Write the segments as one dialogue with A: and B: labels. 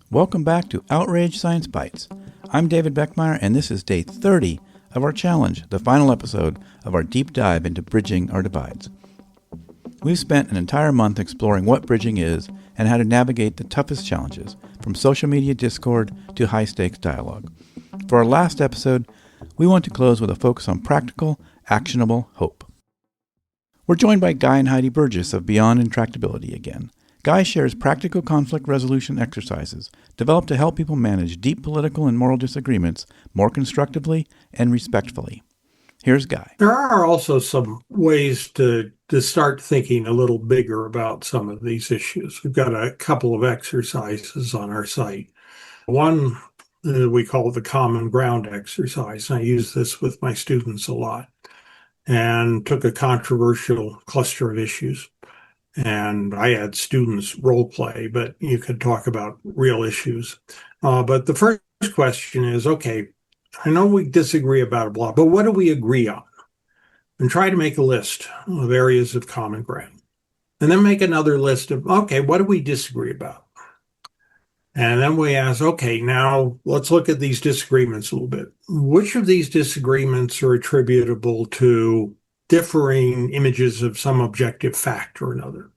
A: Welcome back to Outrage Science Bites. I'm David Beckmeyer, and this is day 30 of our challenge, the final episode of our deep dive into bridging our divides. We've spent an entire month exploring what bridging is and how to navigate the toughest challenges, from social media discord to high-stakes dialogue. For our last episode, we want to close with a focus on practical, actionable hope. We're joined by Guy and Heidi Burgess of Beyond Intractability again. Guy shares practical conflict resolution exercises developed to help people manage deep political and moral disagreements more constructively and respectfully. Here's Guy.
B: There are also some ways to start thinking a little bigger about some of these issues. We've got a couple of exercises on our site. One we call the common ground exercise. I use this with my students a lot, and took a controversial cluster of issues. And I had students role play, but you could talk about real issues. But the first question is, okay, I know we disagree about a blah, but what do we agree on? And try to make a list of areas of common ground. And then make another list of, okay, what do we disagree about? And then we ask, okay, now let's look at these disagreements a little bit. Which of these disagreements are attributable to differing images of some objective fact or another?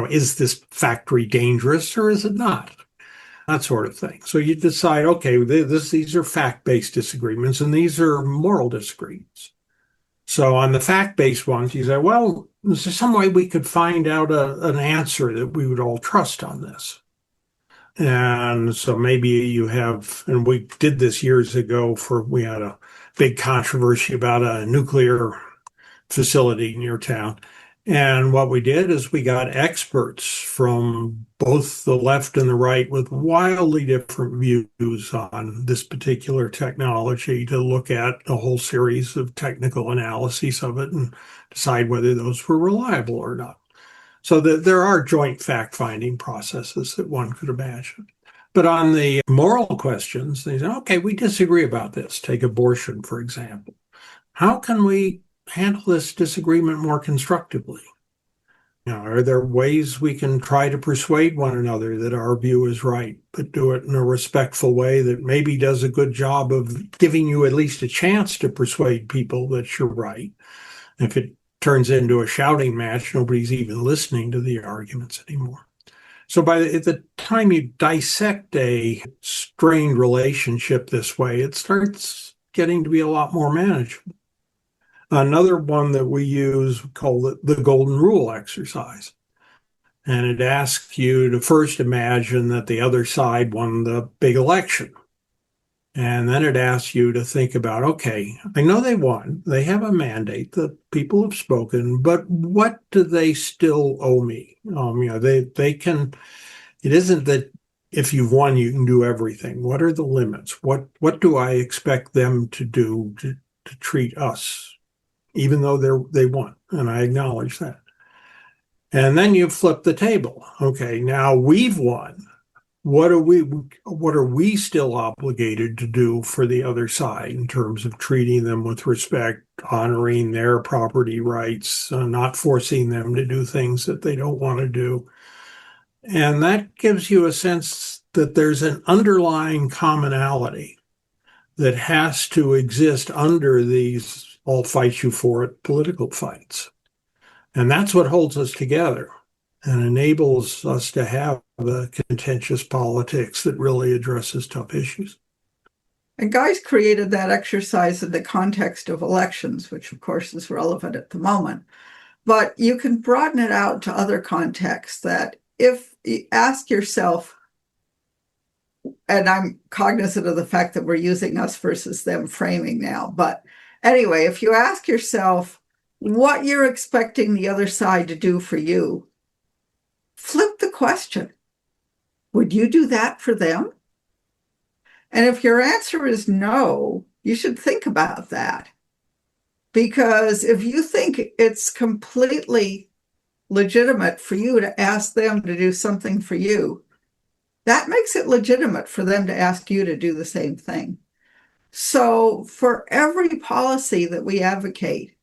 B: Is this factory dangerous or is it not? That sort of thing. So you decide, okay, these are fact-based disagreements and these are moral disagreements. So on the fact-based ones, you say, well, is there some way we could find out an answer that we would all trust on this? And so maybe you have, and we did this years ago we had a big controversy about a nuclear facility near town. And what we did is we got experts from both the left and the right with wildly different views on this particular technology to look at a whole series of technical analyses of it and decide whether those were reliable or not. So there are joint fact-finding processes that one could imagine. But on the moral questions, they say, okay, we disagree about this. Take abortion, for example. How can we handle this disagreement more constructively? Are there ways we can try to persuade one another that our view is right, but do it in a respectful way that maybe does a good job of giving you at least a chance to persuade people that you're right? If it turns into a shouting match, nobody's even listening to the arguments anymore. So by the time you dissect a strained relationship this way, it starts getting to be a lot more manageable. Another one that we use, we call it the golden rule exercise. And it asks you to first imagine that the other side won the big election. And then it asks you to think about, okay, I know they won. They have a mandate. The people have spoken, but what do they still owe me? They can, it isn't that if you've won, you can do everything. What are the limits? What do I expect them to do to treat us, even though they won? And I acknowledge that. And then you flip the table. Okay, now we've won. What are we still obligated to do for the other side in terms of treating them with respect, honoring their property rights, not forcing them to do things that they don't want to do? And that gives you a sense that there's an underlying commonality that has to exist under these I'll fight you for it political fights. And that's what holds us together and enables us to have a contentious politics that really addresses tough issues.
C: And Guy's created that exercise in the context of elections, which of course is relevant at the moment. But you can broaden it out to other contexts that if you ask yourself, and I'm cognizant of the fact that we're using us versus them framing now, but anyway, if you ask yourself what you're expecting the other side to do for you, flip the question. Would you do that for them? And if your answer is no, you should think about that. Because if you think it's completely legitimate for you to ask them to do something for you, that makes it legitimate for them to ask you to do the same thing. So for every policy that we advocate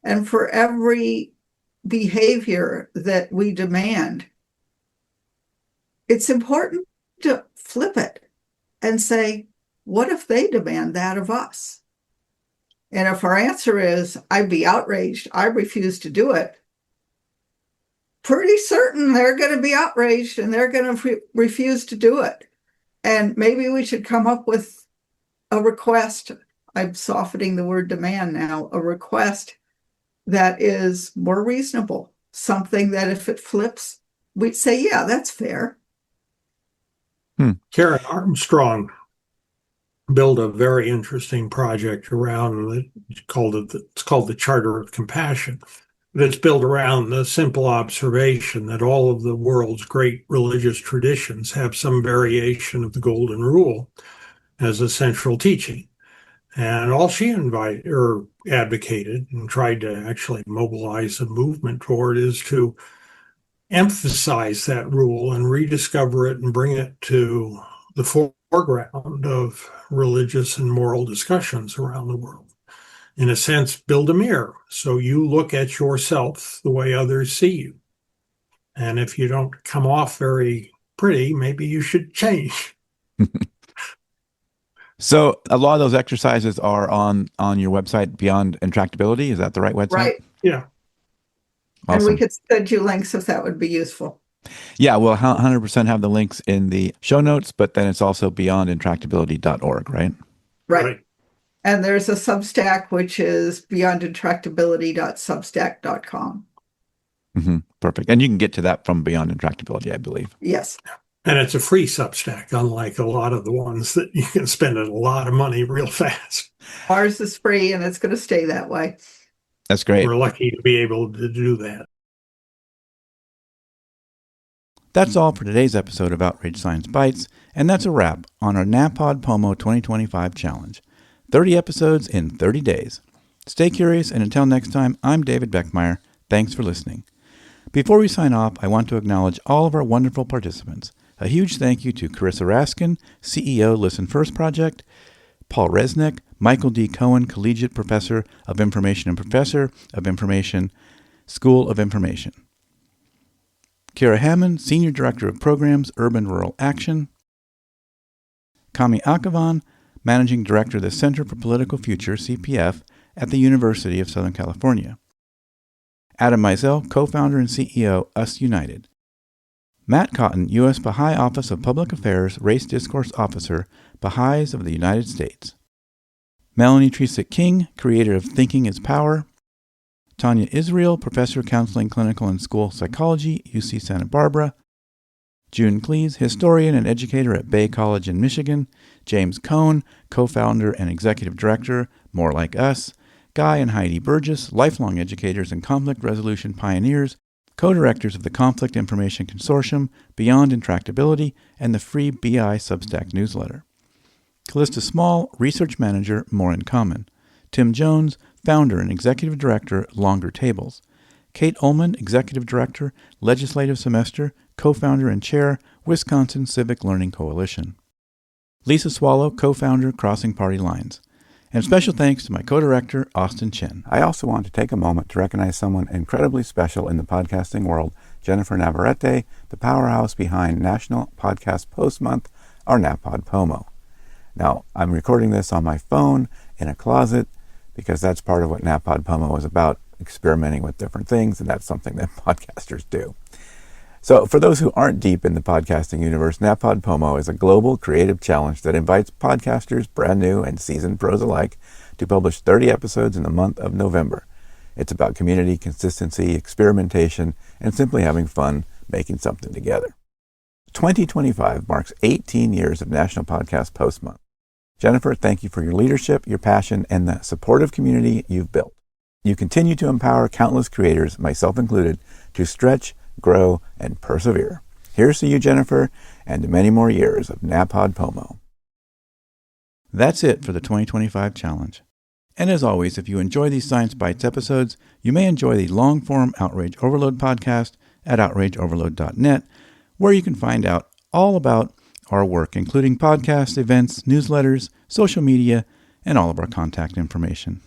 C: and for every behavior that we demand, it's important to flip it and say, what if they demand that of us? And if our answer is, I'd be outraged, I refuse to do it, pretty certain they're going to be outraged and they're going to refuse to do it. And maybe we should come up with a request. I'm softening the word demand now, a request that is more reasonable, something that if it flips, we'd say, yeah, that's fair.
B: Karen Armstrong built a very interesting project around it's called the Charter of Compassion. It's built around the simple observation that all of the world's great religious traditions have some variation of the Golden Rule as a central teaching. And all she advocated and tried to actually mobilize a movement toward is to emphasize that rule and rediscover it and bring it to the foreground of religious and moral discussions around the world. In a sense, build a mirror so you look at yourself the way others see you. And if you don't come off very pretty, maybe you should change.
A: So a lot of those exercises are on your website, Beyond Intractability. Is that the right website?
C: Right.
B: Yeah.
A: Awesome.
C: And we could send you links if that would be useful.
A: Yeah, we'll 100% have the links in the show notes, but then it's also beyondintractability.org, right?
C: Right. And there's a Substack, which is beyondintractability.substack.com.
A: Mm-hmm. Perfect. And you can get to that from Beyond Intractability, I believe.
C: Yes.
B: And it's a free Substack, unlike a lot of the ones that you can spend a lot of money real fast.
C: Ours is free, and it's going to stay that way.
A: That's great.
B: We're lucky to be able to do that.
A: That's all for today's episode of Outrage Science Bites, and that's a wrap on our NaPodPoMo 2025 challenge. 30 episodes in 30 days. Stay curious, and until next time, I'm David Beckmeyer. Thanks for listening. Before we sign off, I want to acknowledge all of our wonderful participants. A huge thank you to Carissa Raskin, CEO Listen First Project, Paul Resnick, Michael D. Cohen, Collegiate Professor of Information and Professor of Information, School of Information. Kira Hammond, Senior Director of Programs, Urban Rural Action. Kami Akavan, Managing Director of the Center for Political Future, CPF, at the University of Southern California. Adam Mizell, Co-Founder and CEO, Us United. Matt Cotton, U.S. Baha'i Office of Public Affairs, Race Discourse Officer, Baha'is of the United States. Melanie Tresick King, Creator of Thinking is Power. Tanya Israel, Professor of Counseling, Clinical and School Psychology, UC Santa Barbara. June Cleese, Historian and Educator at Bay College in Michigan. James Cohn, Co-Founder and Executive Director, More Like Us. Guy and Heidi Burgess, Lifelong Educators and Conflict Resolution Pioneers, Co-Directors of the Conflict Information Consortium, Beyond Intractability, and the free BI Substack newsletter. Callista Small, Research Manager, More in Common. Tim Jones, Founder and Executive Director, Longer Tables. Kate Ullman, Executive Director, Legislative Semester, Co-Founder and Chair, Wisconsin Civic Learning Coalition. Lisa Swallow, Co-Founder, Crossing Party Lines. And special thanks to my co-director, Austin Chen. I also want to take a moment to recognize someone incredibly special in the podcasting world, Jennifer Navarrete, the powerhouse behind National Podcast Post Month, or NaPodPoMo. Now, I'm recording this on my phone in a closet because that's part of what NaPodPoMo is about, experimenting with different things, and that's something that podcasters do. So for those who aren't deep in the podcasting universe, NaPodPoMo is a global creative challenge that invites podcasters, brand new and seasoned pros alike, to publish 30 episodes in the month of November. It's about community, consistency, experimentation, and simply having fun making something together. 2025 marks 18 years of National Podcast Post Month. Jennifer, thank you for your leadership, your passion, and the supportive community you've built. You continue to empower countless creators, myself included, to stretch, grow, and persevere. Here's to you, Jennifer, and to many more years of NaPodPoMo. That's it for the 2025 challenge. And as always, if you enjoy these Science Bites episodes, you may enjoy the long-form Outrage Overload podcast at outrageoverload.net, where you can find out all about our work, including podcasts, events, newsletters, social media, and all of our contact information.